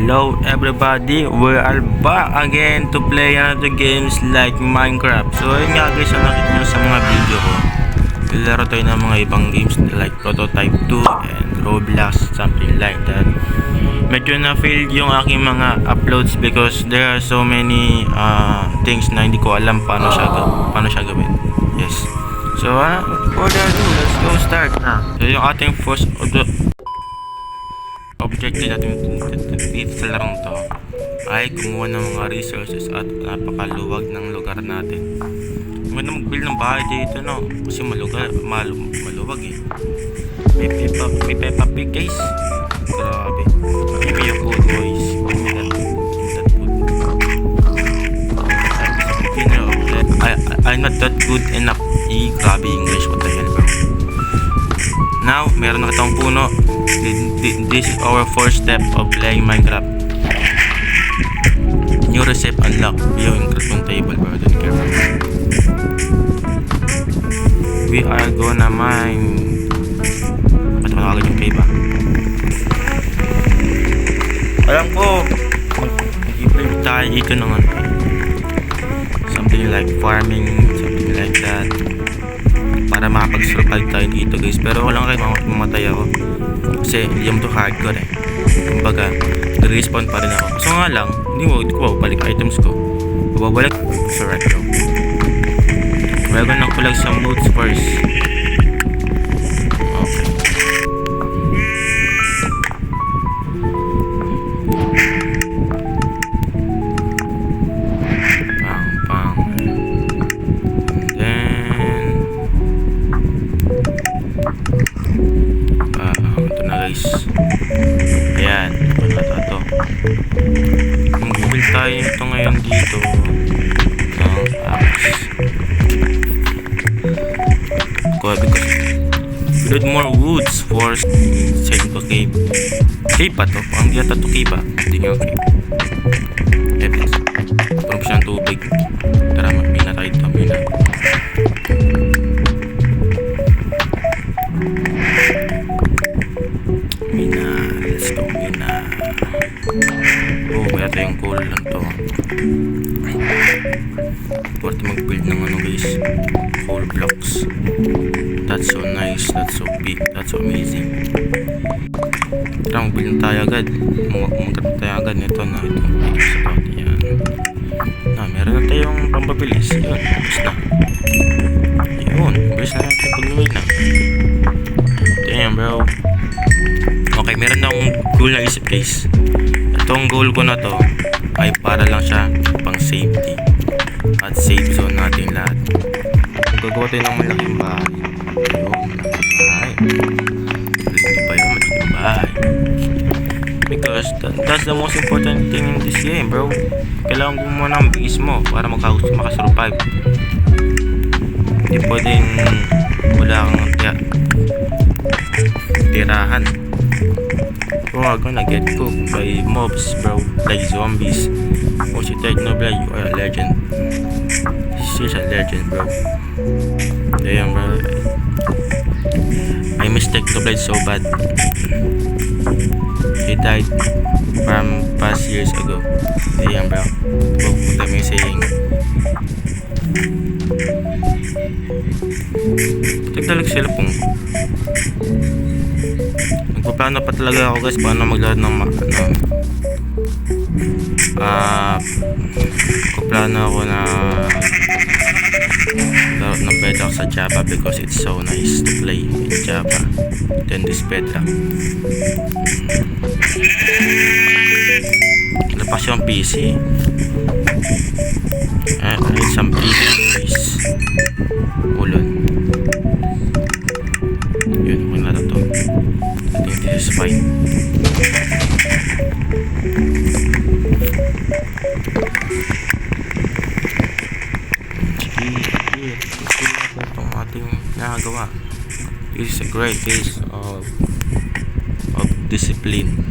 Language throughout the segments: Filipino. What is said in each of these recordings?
Hello everybody, we are back again to play another games like Minecraft. So yun nga guys, ang nakita nyo sa mga video ko, nilaro tayo ng mga ibang games like Prototype 2 and Roblox, something like that. Medyo na-failed yung aking mga uploads because there are so many things na hindi ko alam paano siya gawin. Yes. So further ado, let's go start na. So yung ating first objective natin dito sa larong to ay kumuha ng mga resources at napakaluwag ng lugar natin. Maganda mag-build ng bahay dito, no? Kasi maluwag eh. May Peppa Pig guys. Grabe. Give me your food boys. Give me that food. I'm not that good enough. Grabe English, what the hell bro. Now, meron na kitang puno. This is our first step of playing Minecraft. New recipe unlock. View in crafting table, bro. Don't care. We are gonna mine. Ba't wala agad yung cave ah? Alam ko, mag-i-play tayo dito ng ano. Something like farming, something like that. Para makapag-survive tayo dito guys. Pero wala kayo mamatay ako. Kasi hindi mo to hardcore eh. Kumbaga, respawn pa rin ako. So nga lang, hindi ko balik items ko. Babalik sa retro. We're gonna collect some moods first. Okay. Ayan, ito. Mag-build tayo ito ngayon dito ng axe. Because we need more woods for side ko cave. Cave pa to? Ang di ata to cave ba? Hindi nga cave. Epic. Puno siya ng tubig. Tara, mag-mina tayo ito. Mina. Let's go Mina. Oh, kaya tayong coal lang to. Pwede mag-build ng ano guys, coal blocks. That's so nice, that's so big, that's so amazing. Tara, mag-build na tayo agad. Mag-build tayo agad nito na ito. Yan. Meron na tayong pambabilis. Yun, bilis na. Yun, bilis na natin pag-build na. Damn bro. Okay, meron na akong goal na isip guys. Itong goal ko na to ay para lang siya pang safety at safe zone natin lahat. Gagawa tayo ng malaking bahay. Ayun, malaking bahay. Dito pa yun, malaking bahay. Because that's the most important thing in this game bro. Kailangan gumawa ng base mo para makasurvive. Hindi pwedeng wala kang tirahan. You are gonna get cooked by mobs bro, like zombies. Once you take Nobel, you are a legend. She's a legend bro. Damn bro, I mistake Nobel so bad. He died from past years ago. Damn bro, what am I saying? Tagdalag sila pong nagpaplano pa talaga ako guys paano maglaro ng nagpaplano ako na laro ng Bedrock sa Java because it's so nice to play in Java than this Bedrock. Lapas yung PC. I need some PC guys. Ulon. Yun, okay na to. I think this is fine. Sige, itong ating nagawa. This is a great case of discipline.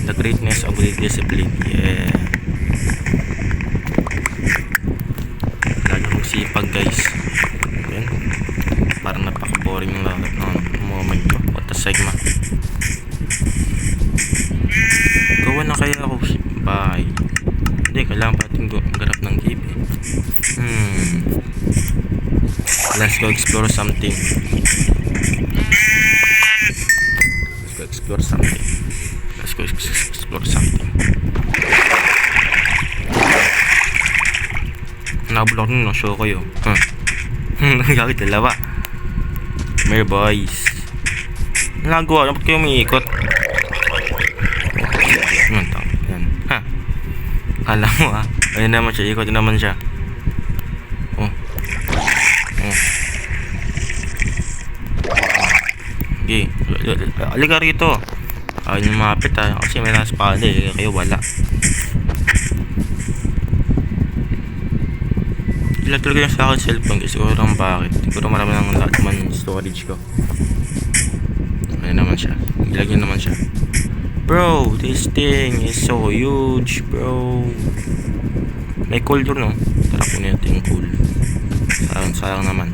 The greatness of the discipline. Yeah. Lagi magsipag guys. Yan. Parang napaka-boring ng moment ko. What the sigma. Iwan na kaya ako sa bahay. Hindi, kailangan pa natin maghanap ng cave eh. Let's go explore something. Let's go explore something. Nabulok nun, no? Show ko yun. Gagawin dalawa. Mere boys. Nagawa, dapat kayo umiikot. Yan, yan. Ha? Alam mo ha? Ayun naman siya, ikot naman siya. Oh. Okay. Alika rito. Ayun yung mapit ha. Kasi may nasa espada eh. Kayo wala. Ilan talaga yung sa akin cellphone kasi siguro lang bakit. Siguro marami ng lahat man storage ko. Ayun naman siya. Ilagyan naman siya. Bro, this thing is so huge, bro. May coal doon, no? Tara po natin yung coal. Sayang naman.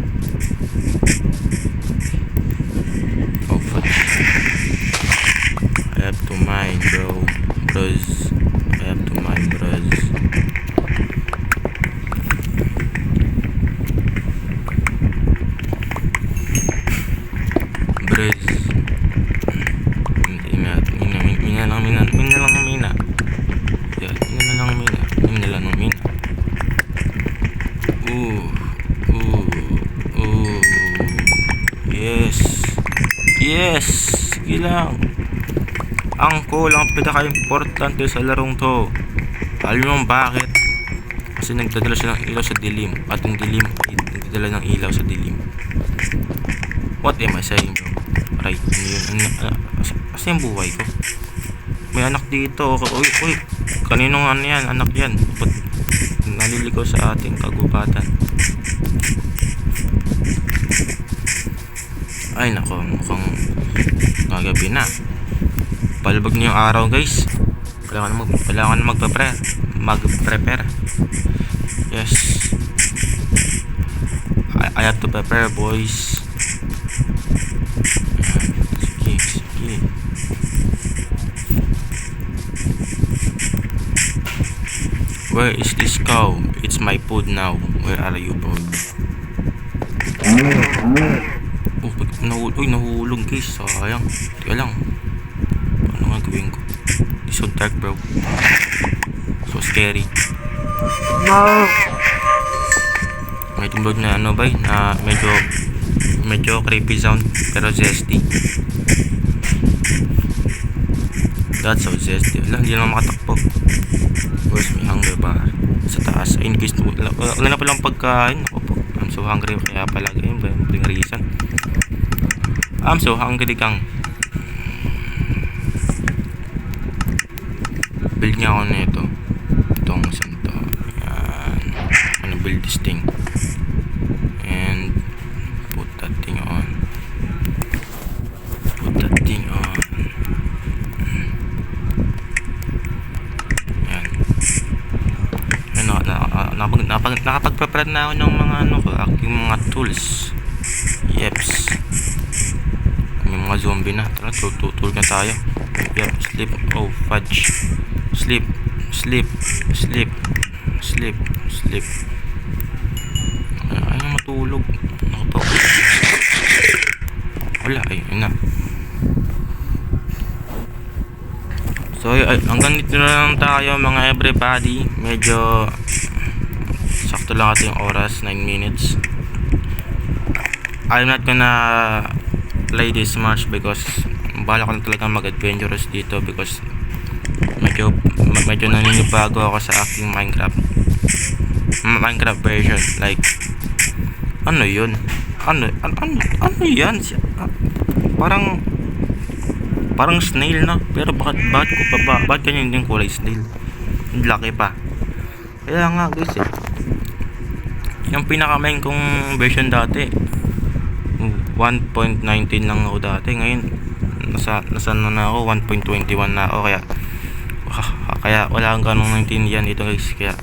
Oh, fuck. I have to mine, bro. Bros. I have to mine, bros. Bros. Yes! Sige lang. Ang coal ang pinaka-importante sa larong to. Alam mo bakit? Kasi nagdadala siya ng ilaw sa dilim. At yung dilim ay nagdadala ng ilaw sa dilim. What am I saying, bro? Right, ano yun? Kasi yung buhay ko. May anak dito. Uy, kaninong ano yan? Anak yan. Ba't naliligaw sa ating kagubatan? Ay nako, mukhang gagabi na. Palubog na yung araw, guys. Kailangan na mag-prepare. Yes. I have to prepare, boys. Sige. Where is this cow? It's my food now. Where are you, bro? Nahulog guys, sayang. Teka lang, paano nga gawin ko? It's so dark, bro. So scary. No! May tumblog na ano ba, na medyo creepy sound pero zesty. That's so zesty. Hindi naman makatakbo. Where's my hunger bar? Sa taas. In case wala na palang pagkain. I'm so hungry, kaya pala ganyan ba yung reason. I'm so hungry kang. Build niya ako na ito. Itong santo. Yan. Ano build this thing. And put that thing on. Yan. Nakapag-prepare na ako ng mga aking mga tools. Yeps. May mga zombie na. Tara, tutulog na tayo. Yep, sleep. Oh, fudge. Sleep. Ayaw matulog. Wala, ayun na. So, hanggang dito na lang tayo mga everybody. Medyo sakto lang ating oras, 9 minutes. I'm not gonna play this much because bala ko na talaga mag-adventurous dito because medyo naninibago ako sa aking Minecraft version. Like, ano yun? Ano yan? Parang snail na. Pero bakit ganyan yung kulay snail? Ang laki pa. Kaya nga guys yung pinaka-main kong version dati 1.19 lang ako dati. Ngayon nasa na ako 1.21 na ako. Kaya wala kang ganong naintindihan dito guys. Kaya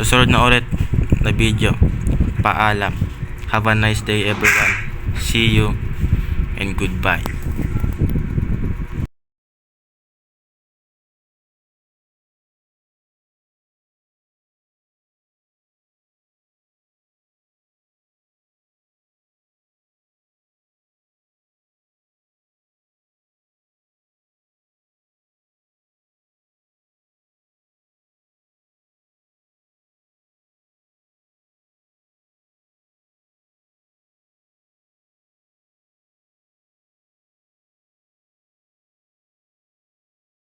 susunod na ulit na video. Paalam. Have a nice day everyone. See you and goodbye.